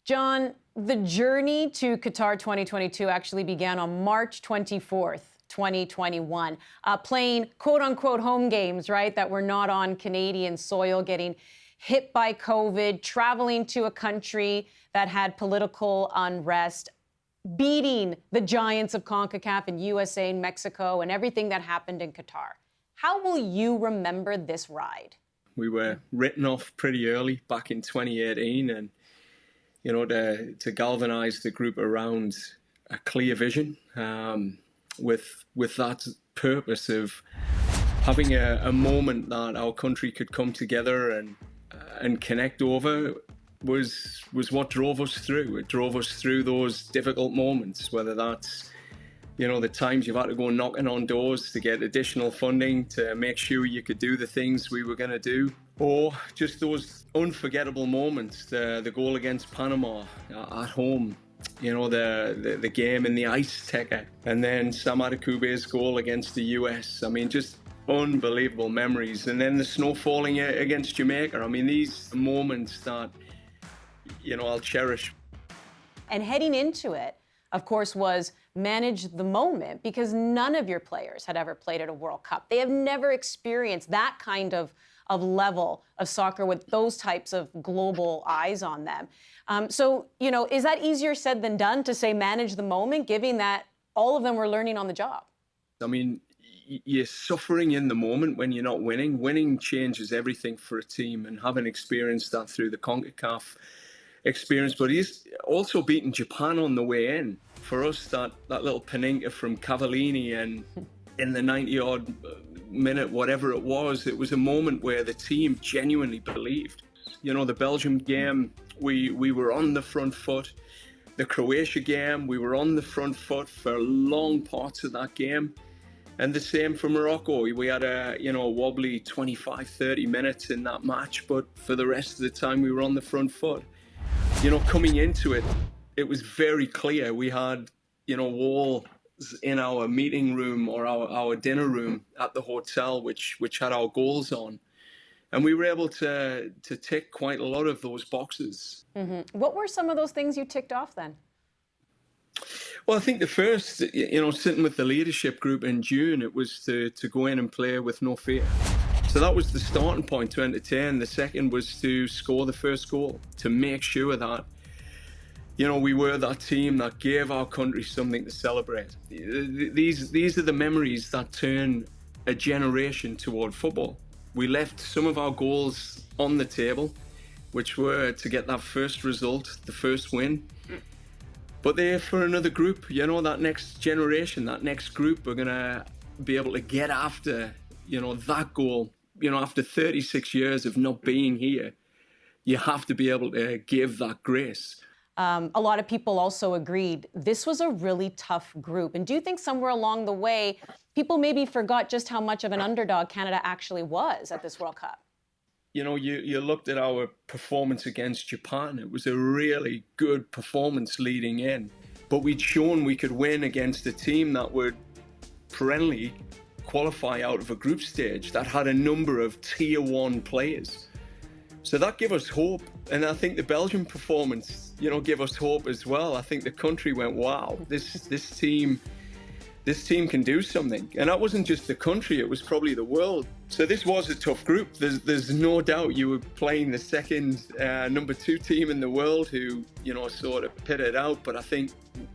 John, the journey to Qatar 2022 actually began on March 24th, 2021, playing quote-unquote home games, right, that were not on Canadian soil, getting hit by COVID, traveling to a country that had political unrest, beating the giants of CONCACAF and USA and Mexico and everything that happened in Qatar. How will you remember this ride? We were written off pretty early back in 2018, and to galvanise the group around a clear vision, with that purpose of having a moment that our country could come together and connect over was what drove us through. It drove us through those difficult moments, whether that's the times you've had to go knocking on doors to get additional funding to make sure you could do the things we were going to do, or just those unforgettable moments, the goal against Panama at home, the game in the ice ticker, and then Sam Adekube's goal against the US. I mean, just unbelievable memories. And then the snow falling against Jamaica. I mean, these moments that, I'll cherish. And heading into it, of course, was manage the moment, because none of your players had ever played at a World Cup. They have never experienced that kind of level of soccer with those types of global eyes on them. So, is that easier said than done to say manage the moment, given that all of them were learning on the job? I mean, you're suffering in the moment when you're not winning. Winning changes everything for a team, and having experienced that through the CONCACAF experience, but he's also beaten Japan on the way in. For us, that little Paninka from Cavallini, and in the 90-odd minute, whatever it was a moment where the team genuinely believed. The Belgium game, we were on the front foot. The Croatia game, we were on the front foot for long parts of that game. And the same for Morocco. We had a wobbly 25, 30 minutes in that match, but for the rest of the time we were on the front foot. Coming into it, it was very clear. We had, walls in our meeting room or our dinner room at the hotel, which had our goals on. And we were able to tick quite a lot of those boxes. Mm-hmm. What were some of those things you ticked off then? Well, I think the first, sitting with the leadership group in June, it was to go in and play with no fear. So that was the starting point, to entertain. The second was to score the first goal, to make sure that, we were that team that gave our country something to celebrate. These are the memories that turn a generation toward football. We left some of our goals on the table, which were to get that first result, the first win. But they're for another group, that next generation, that next group are going to be able to get after, that goal. After 36 years of not being here, you have to be able to give that grace. A lot of people also agreed this was a really tough group. And do you think somewhere along the way, people maybe forgot just how much of an underdog Canada actually was at this World Cup? You looked at our performance against Japan. It was a really good performance leading in. But we'd shown we could win against a team that would perennially qualify out of a group stage, that had a number of tier one players. So that gave us hope. And I think the Belgian performance, gave us hope as well. I think the country went, wow, this team can do something. And that wasn't just the country, it was probably the world. So this was a tough group. There's no doubt you were playing the second number 2 team in the world who, sort of pitted out. But I think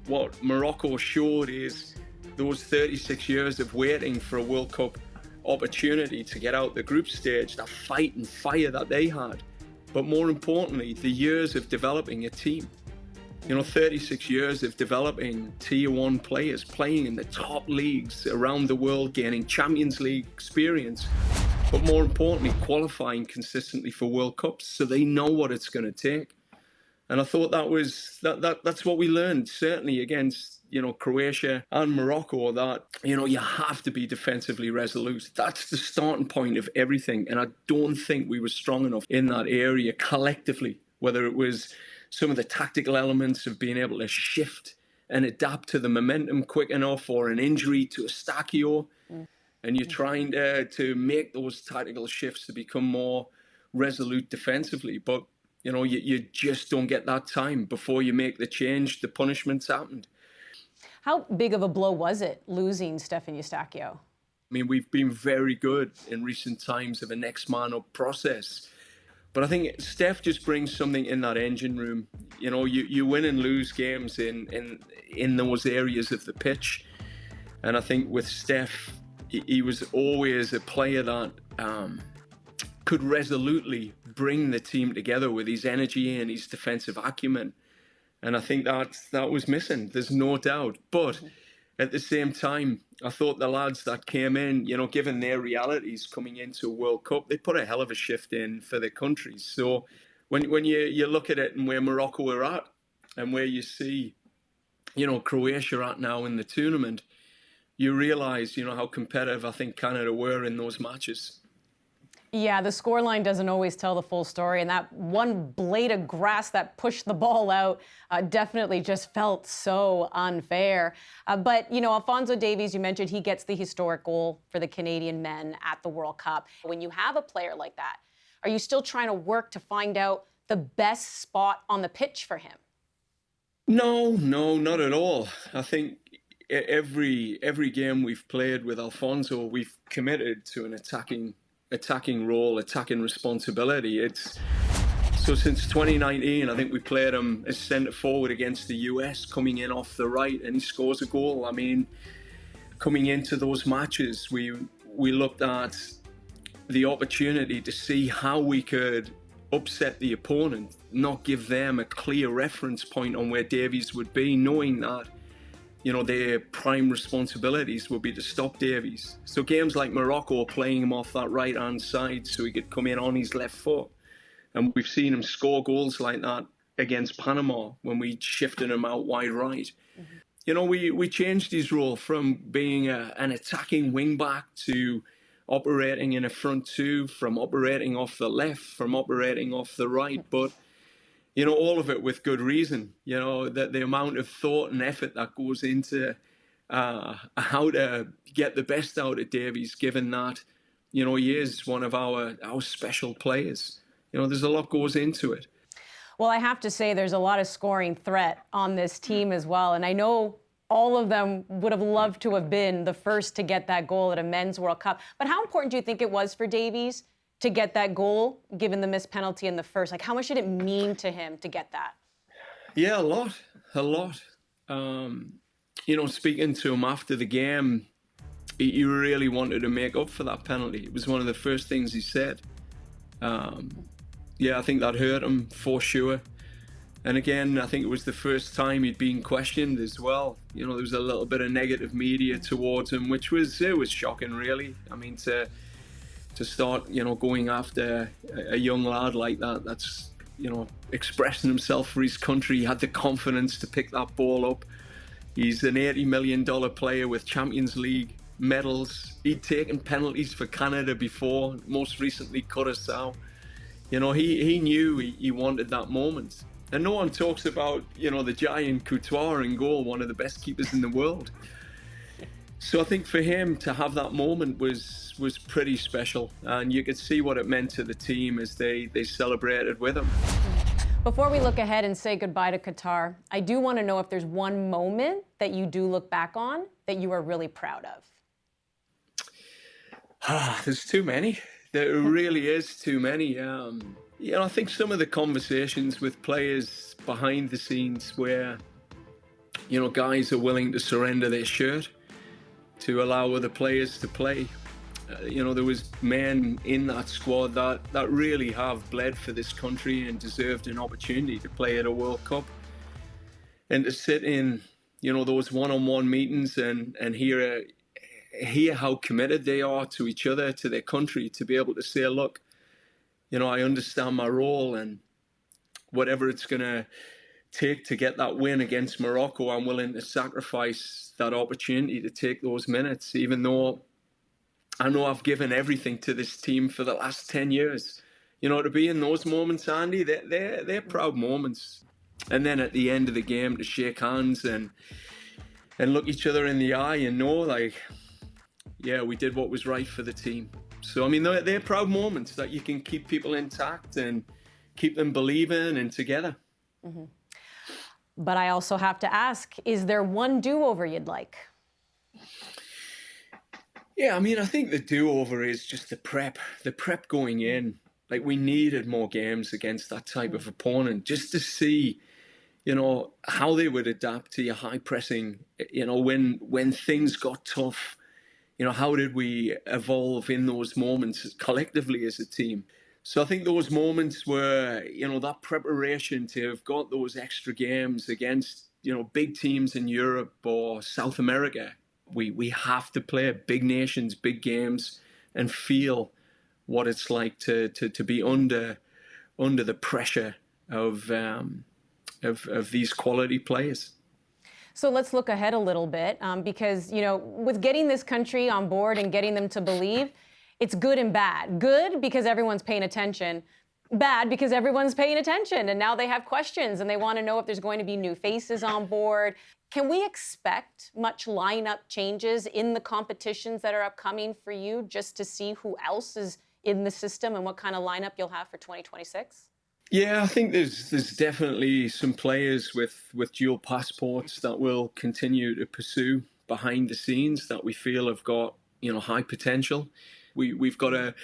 what Morocco showed is those 36 years of waiting for a World Cup opportunity to get out the group stage, that fight and fire that they had. But more importantly, the years of developing a team. 36 years of developing tier one players, playing in the top leagues around the world, gaining Champions League experience, but more importantly, qualifying consistently for World Cups, so they know what it's going to take. And I thought that's what we learned, certainly against Croatia and Morocco, that you have to be defensively resolute. That's the starting point of everything. And I don't think we were strong enough in that area collectively, whether it was some of the tactical elements of being able to shift and adapt to the momentum quick enough, or an injury to Eustáquio, and you're trying to make those tactical shifts to become more resolute defensively. But you just don't get that time before you make the change. The punishment's happened. How big of a blow was it losing Stefan Eustáquio? I mean, we've been very good in recent times of a next man up process. But I think Steph just brings something in that engine room. You win and lose games in those areas of the pitch. And I think with Steph, he was always a player that could resolutely bring the team together with his energy and his defensive acumen. And I think that was missing, there's no doubt. But at the same time, I thought the lads that came in, given their realities coming into a World Cup, they put a hell of a shift in for their countries. So when you look at it and where Morocco are at and where you see, Croatia at now in the tournament, you realise, how competitive I think Canada were in those matches. Yeah, the scoreline doesn't always tell the full story, and that one blade of grass that pushed the ball out definitely just felt so unfair. But, Alphonso Davies, you mentioned he gets the historic goal for the Canadian men at the World Cup. When you have a player like that, are you still trying to work to find out the best spot on the pitch for him? No, not at all. I think every game we've played with Alphonso, we've committed to an attacking role, attacking responsibility. So since 2019, I think we played him as centre forward against the US, coming in off the right, and he scores a goal. I mean, coming into those matches, we looked at the opportunity to see how we could upset the opponent, not give them a clear reference point on where Davies would be, knowing that their prime responsibilities would be to stop Davies. So games like Morocco, playing him off that right-hand side so he could come in on his left foot. And we've seen him score goals like that against Panama when we shifted him out wide right. Mm-hmm. We changed his role from being an attacking wing-back to operating in a front two, from operating off the left, from operating off the right. But all of it with good reason. That the amount of thought and effort that goes into how to get the best out of Davies, given that, he is one of our special players. There's a lot goes into it. Well, I have to say there's a lot of scoring threat on this team as well. And I know all of them would have loved to have been the first to get that goal at a men's World Cup. But how important do you think it was for Davies to get that goal, given the missed penalty in the first? Like, how much did it mean to him to get that? Yeah, a lot. Speaking to him after the game, he really wanted to make up for that penalty. It was one of the first things he said. I think that hurt him for sure. And again, I think it was the first time he'd been questioned as well. There was a little bit of negative media towards him, which was shocking, really. I mean, to start, going after a young lad like that, that's, expressing himself for his country. He had the confidence to pick that ball up. He's an $80 million player with Champions League medals. He'd taken penalties for Canada before, most recently Curaçao. He knew he wanted that moment. And no one talks about, the giant Qatar in goal, one of the best keepers in the world. So I think for him to have that moment was pretty special, and you could see what it meant to the team as they celebrated with him. Before we look ahead and say goodbye to Qatar, I do want to know if there's one moment that you do look back on that you are really proud of. There's too many. There really is too many. I think some of the conversations with players behind the scenes where, guys are willing to surrender their shirt to allow other players to play. There was men in that squad that really have bled for this country and deserved an opportunity to play at a World Cup. And to sit in, those one-on-one meetings and hear how committed they are to each other, to their country, to be able to say, look, I understand my role, and whatever it's going to take to get that win against Morocco, I'm willing to sacrifice that opportunity to take those minutes, even though I know I've given everything to this team for the last 10 years. To be in those moments, Andy, they're proud moments. And then at the end of the game, to shake hands and look each other in the eye and know, we did what was right for the team. So, I mean, they're proud moments that you can keep people intact and keep them believing and together. But I also have to ask, is there one do-over you'd like? Yeah, I mean, I think the do-over is just the prep going in. Like, we needed more games against that type of opponent just to see, you know, how they would adapt to your high pressing, you know, when things got tough. You know, how did we evolve in those moments collectively as a team? So I think those moments were, you know, that preparation to have got those extra games against, you know, big teams in Europe or South America. We have to play big nations, big games, and feel what it's like to be under the pressure of these quality players. So let's look ahead a little bit, because, you know, with getting this country on board and getting them to believe, it's good and bad. Good because everyone's paying attention. Bad because everyone's paying attention, and now they have questions and they want to know if there's going to be new faces on board. Can we expect much lineup changes in the competitions that are upcoming for you, just to see who else is in the system and what kind of lineup you'll have for 2026? Yeah, I think there's definitely some players with dual passports that we'll continue to pursue behind the scenes that we feel have got, you know, high potential. We've got to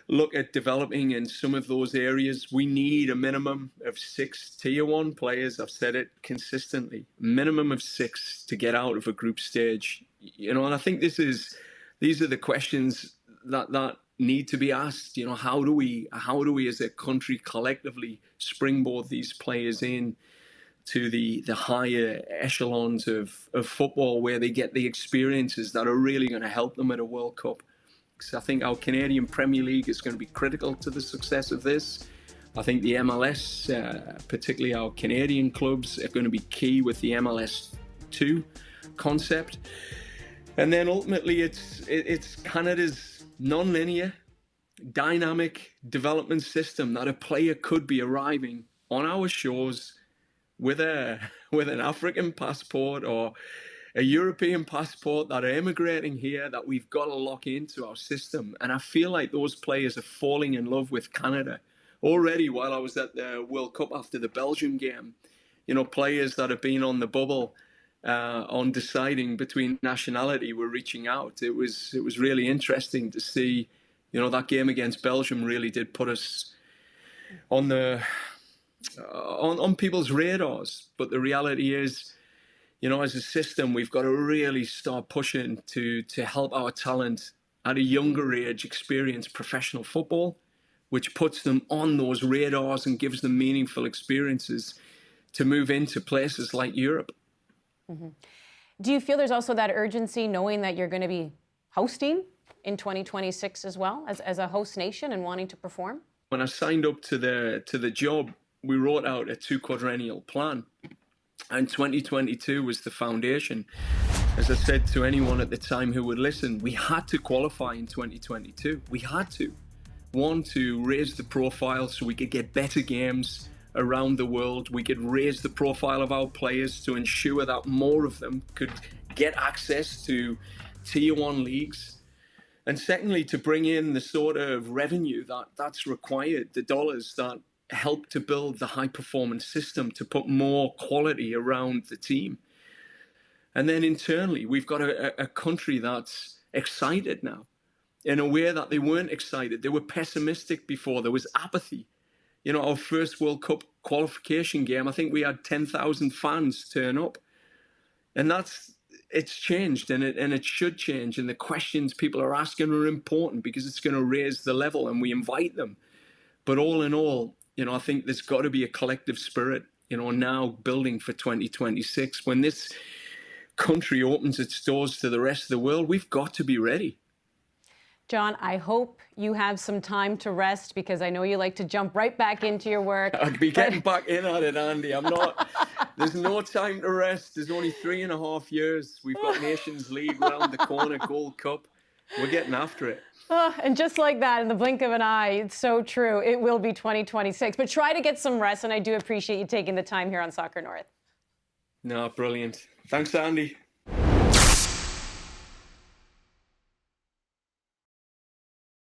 look at developing in some of those areas. We need a minimum of 6 tier 1 players. I've said it consistently. Minimum of 6 to get out of a group stage. You know, and I think these are the questions that need to be asked. You know, how do we as a country collectively springboard these players in to the higher echelons of football, where they get the experiences that are really going to help them at a World Cup? I think our Canadian Premier League is going to be critical to the success of this. I think the MLS, particularly our Canadian clubs, are going to be key with the MLS2 concept. And then ultimately, it's Canada's non-linear, dynamic development system that a player could be arriving on our shores with an African passport or a European passport that are immigrating here, that we've got to lock into our system. And I feel like those players are falling in love with Canada already. While I was at the World Cup after the Belgium game, you know, players that have been on the bubble on deciding between nationality were reaching out. It was really interesting to see. You know, that game against Belgium really did put us on people's radars. But the reality is, you know, as a system, we've got to really start pushing to help our talent at a younger age experience professional football, which puts them on those radars and gives them meaningful experiences to move into places like Europe. Mm-hmm. Do you feel there's also that urgency, knowing that you're going to be hosting in 2026 as well, as a host nation, and wanting to perform? When I signed up to the job, we wrote out a 2-quadrennial plan. And 2022 was the foundation. As I said to anyone at the time who would listen, we had to qualify in 2022. We had to. One, to raise the profile so we could get better games around the world. We could raise the profile of our players to ensure that more of them could get access to tier 1 leagues. And secondly, to bring in the sort of revenue that's required, the dollars that help to build the high performance system, to put more quality around the team. And then internally, we've got a country that's excited now in a way that they weren't excited. They were pessimistic before. There was apathy. You know, our first World Cup qualification game, I think we had 10,000 fans turn up. And it's changed, and it should change. And the questions people are asking are important because it's going to raise the level, and we invite them. But all in all, you know, I think there's got to be a collective spirit, you know, now building for 2026. When this country opens its doors to the rest of the world, we've got to be ready. John, I hope you have some time to rest, because I know you like to jump right back into your work. I'd be getting back in at it, Andy. I'm not. There's no time to rest. There's only 3.5 years. We've got Nations League round the corner, Gold Cup. We're getting after it. Oh, and just like that, in the blink of an eye, it's so true. It will be 2026. But try to get some rest, and I do appreciate you taking the time here on Soccer North. No, brilliant. Thanks, Andy.